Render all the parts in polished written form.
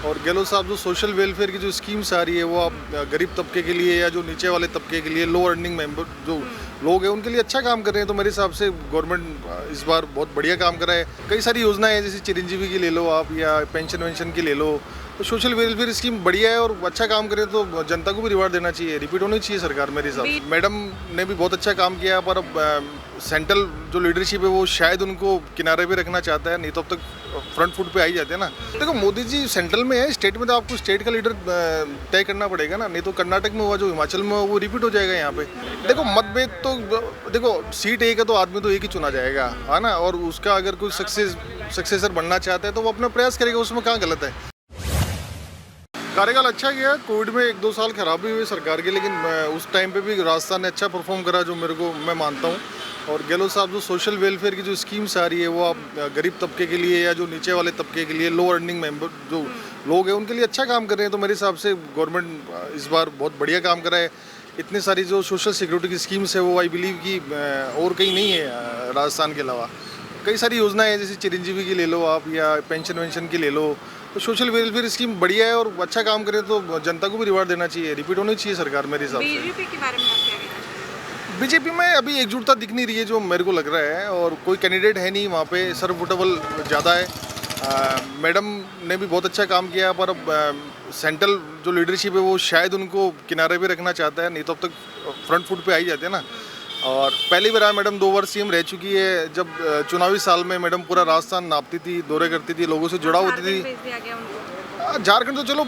और गहलोत साहब जो सोशल वेलफेयर की जो स्कीम्स आ रही है वो आप गरीब तबके के लिए या जो नीचे वाले तबके के लिए लो अर्निंग मेंबर जो लोग हैं उनके लिए अच्छा काम कर रहे हैं। तो मेरे हिसाब से गवर्नमेंट इस बार बहुत बढ़िया काम कर रहा है। कई सारी योजनाएं हैं जैसे चिरंजीवी की ले लो आप या पेंशन वेंशन की ले लो, तो सोशल वेलफेयर स्कीम बढ़िया है और अच्छा काम करे तो जनता को भी रिवार्ड देना चाहिए, रिपीट होनी चाहिए सरकार मेरे हिसाब से। मैडम ने भी बहुत अच्छा काम किया पर अब सेंट्रल जो लीडरशिप है वो शायद उनको किनारे पे रखना चाहता है, नहीं तो अब तक फ्रंट फुट पे आ ही जाते हैं ना। देखो मोदी जी सेंट्रल में है, स्टेट में तो आपको स्टेट का लीडर तय करना पड़ेगा ना, नहीं तो कर्नाटक में हुआ जो हिमाचल में वो रिपीट हो जाएगा यहाँ पे। देखो मतभेद तो देखो सीट एक है तो आदमी तो एक ही चुना जाएगा, है ना, और उसका अगर कोई सक्सेसर बनना चाहता है तो वो अपना प्रयास करेगा, उसमें कहाँ गलत है। कार्यकाल अच्छा गया, कोविड में 1-2 साल खराब भी हुई सरकार के, लेकिन उस टाइम पे भी राजस्थान ने अच्छा परफॉर्म करा जो मेरे को मैं मानता हूँ। और गहलोत साहब जो सोशल वेलफेयर की जो स्कीम्स आ रही है वो आप गरीब तबके के लिए या जो नीचे वाले तबके के लिए लो अर्निंग मेंबर जो लोग हैं उनके लिए अच्छा काम कर रहे हैं। तो मेरे हिसाब से गवर्नमेंट इस बार बहुत बढ़िया काम करा है। इतनी सारी जो सोशल सिक्योरिटी की स्कीम्स है वो आई बिलीव कि और कहीं नहीं है राजस्थान के अलावा। कई सारी योजनाएं हैं जैसे चिरंजीवी की ले लो आप या पेंशन वेंशन की ले लो, तो सोशल वेलफेयर स्कीम बढ़िया है और अच्छा काम करे तो जनता को भी रिवार्ड देना चाहिए, रिपीट होनी चाहिए सरकार मेरे हिसाब से। बीजेपी के बारे में आप क्या कहना चाहेंगे? बीजेपी में अभी एकजुटता दिख नहीं रही है जो मेरे को लग रहा है, और कोई कैंडिडेट है नहीं वहाँ पे, सर्ववोटेबल ज़्यादा है। मैडम ने भी बहुत अच्छा काम किया पर अब सेंट्रल जो लीडरशिप है वो शायद उनको किनारे पे रखना चाहता है, नहीं तो अब तक फ्रंट फुट पे आ ही जाते हैं ना। और पहली बार मैडम 2 वर्ष सीएम रह चुकी है। जब चुनावी साल में मैडम पूरा राजस्थान नापती थी, दौरे करती थी, लोगों से जुड़ाव होती थी। झारखंड तो चलो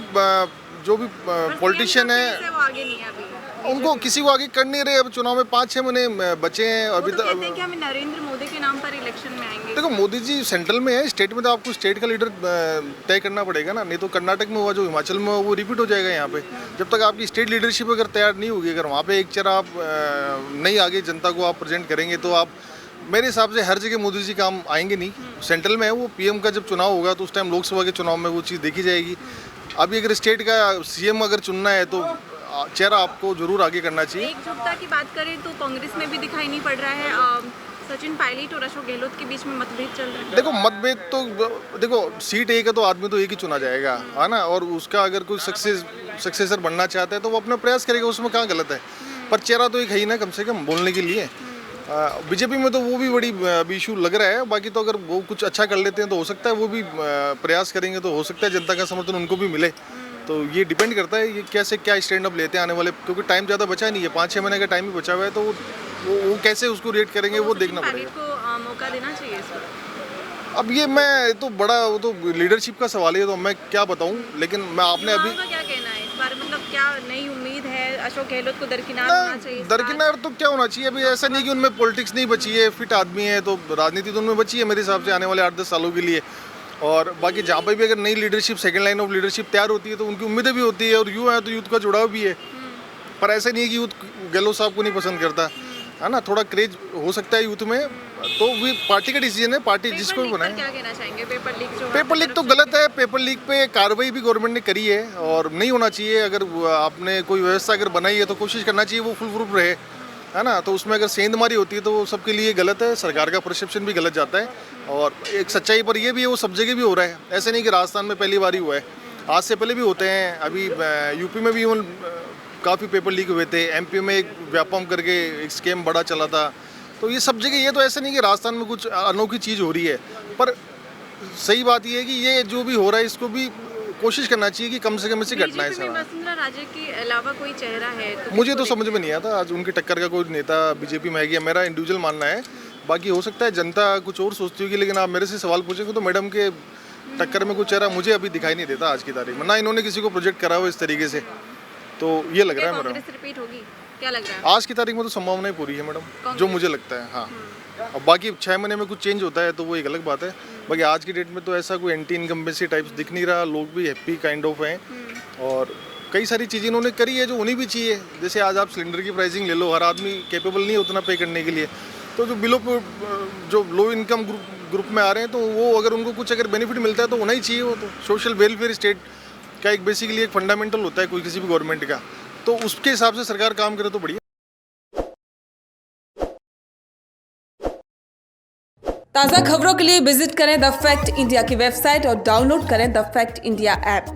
जो भी पॉलिटिशियन है आगे नहीं है अभी, उनको किसी को आगे कर नहीं रहे। अब चुनाव में 5-6 महीने बचे हैं अभी तक। कहते हैं कि हम नरेंद्र मोदी के नाम पर इलेक्शन में आएंगे। देखो मोदी जी सेंट्रल में है, स्टेट में तो आपको स्टेट का लीडर तय करना पड़ेगा ना, नहीं तो कर्नाटक में हुआ जो हिमाचल में वो रिपीट हो जाएगा यहाँ पे। जब तक आपकी स्टेट लीडरशिप अगर तैयार नहीं होगी, अगर वहाँ पे एक चेहरा आप नहीं आगे जनता को आप प्रेजेंट करेंगे तो आप मेरे हिसाब से हर जगह मोदी जी काम आएंगे नहीं। सेंट्रल में है वो, पीएम का जब चुनाव होगा तो उस टाइम लोकसभा के चुनाव में वो चीज़ देखी जाएगी। अभी अगर स्टेट का सीएम अगर चुनना है तो चेहरा आपको जरूर आगे करना चाहिए। एकजुटता की बात करें तो कांग्रेस में भी दिखाई नहीं पड़ रहा है। सचिन पायलट और अशोक गहलोत के बीच में मतभेद चल रहा है। देखो मतभेद तो देखो सीट एक है तो आदमी तो एक ही चुना जाएगा, है ना, और उसका अगर कोई सक्सेसर बनना चाहता है तो वो अपना प्रयास करेगा, उसमें कहाँ गलत है। पर चेहरा तो एक है ही ना कम से कम बोलने के लिए। बीजेपी में तो वो भी बड़ी अभी इशू लग रहा है। बाकी तो अगर वो कुछ अच्छा कर लेते हैं तो हो सकता है वो भी प्रयास करेंगे तो हो सकता है जनता का समर्थन उनको भी मिले। तो ये डिपेंड करता है ये कैसे क्या स्टैंड अप लेते हैं आने वाले, क्योंकि टाइम ज़्यादा बचा नहीं है, 5-6 महीने का टाइम ही बचा हुआ है। तो वो कैसे उसको रेट करेंगे वो देखना पड़ेगा। को मौका देना चाहिए इसको। अब ये मैं तो बड़ा वो तो लीडरशिप का सवाल है तो मैं क्या बताऊं, लेकिन मैं आपने अभी क्या कहना है इस बारे में, मतलब क्या नई उम्मीद है? अशोक गहलोत को दरकिनार होना चाहिए? दरकिनार तो क्या होना चाहिए, अभी ऐसा नहीं कि उनमें पॉलिटिक्स नहीं बची है, फिट आदमी है तो राजनीति तो उनमें बची है मेरे हिसाब से आने वाले 8-10 सालों के लिए। और बाकी जहाँ पर भी अगर नई leadership second line of leadership तैयार होती है तो उनकी उम्मीदें भी होती है, और यूँ है तो यूथ का जुड़ाव भी है। पर ऐसा नहीं है कि यूथ गहलोत साहब को नहीं पसंद करता, है ना, थोड़ा क्रेज हो सकता है यूथ में। तो भी पार्टी का डिसीजन है, पार्टी जिसको भी बनाए। क्या कहना चाहेंगे पेपर लीक जो? पेपर लीक तो गलत है, पेपर लीक पे कार्रवाई भी गवर्नमेंट ने करी है और नहीं होना चाहिए। अगर आपने कोई व्यवस्था अगर बनाई है तो कोशिश करना चाहिए वो फुल प्रूफ रहे, है ना। तो उसमें अगर सेंधमारी होती है तो वो सबके लिए गलत है, सरकार का परसेप्शन भी गलत जाता है। और एक सच्चाई पर ये भी है वो सब जगह भी हो रहा है, ऐसे नहीं कि राजस्थान में पहली बार ही हुआ है, आज से पहले भी होते हैं। अभी यूपी में भी काफ़ी पेपर लीक हुए थे, एमपी में एक व्यापम करके एक स्कैम बड़ा चला था। तो ये सब जगह, ये तो ऐसा नहीं कि राजस्थान में कुछ अनोखी चीज़ हो रही है। पर सही बात ये है कि ये जो भी हो रहा है इसको भी कोशिश करना चाहिए कि कम से कम ऐसी घटनाएं से। वसुंधरा राजे के अलावा कोई चेहरा है तो मुझे तो समझ में नहीं आता आज उनकी टक्कर का कोई नेता बीजेपी में है क्या, मेरा इंडिविजुअल मानना है। बाकी हो सकता है जनता कुछ और सोचती होगी, लेकिन आप मेरे से सवाल पूछेंगे तो मैडम के टक्कर में कुछ चेहरा मुझे अभी दिखाई नहीं देता आज की तारीख में, ना इन्होंने किसी को प्रोजेक्ट करा हो इस तरीके से। तो ये लग रहा है मेरा। रिपीट होगी क्या लग रहा है? आज की तारीख में तो संभावना ही पूरी है मैडम, जो मुझे लगता है। हाँ, और बाकी 6 महीने में कुछ चेंज होता है तो वो एक अलग बात है। बाकी आज की डेट में तो ऐसा कोई एंटी इनकम्बेंसी टाइप्स दिख नहीं रहा, लोग भी हैप्पी काइंड ऑफ हैं। और कई सारी चीज़ें इन्होंने करी है जो होनी भी चाहिए। जैसे आज आप सिलेंडर की प्राइसिंग ले लो, हर आदमी कैपेबल नहीं उतना पे करने के लिए। तो जो जो लो इनकम ग्रुप में आ रहे हैं तो वो अगर उनको कुछ अगर बेनिफिट मिलता है तो होना ही चाहिए। वो तो सोशल वेलफेयर स्टेट का एक बेसिकली एक फंडामेंटल होता है कोई किसी भी गवर्नमेंट का, तो उसके हिसाब से सरकार काम करे तो बढ़िया। ताज़ा खबरों के लिए विजिट करें द फैक्ट इंडिया की वेबसाइट और डाउनलोड करें द फैक्ट इंडिया ऐप।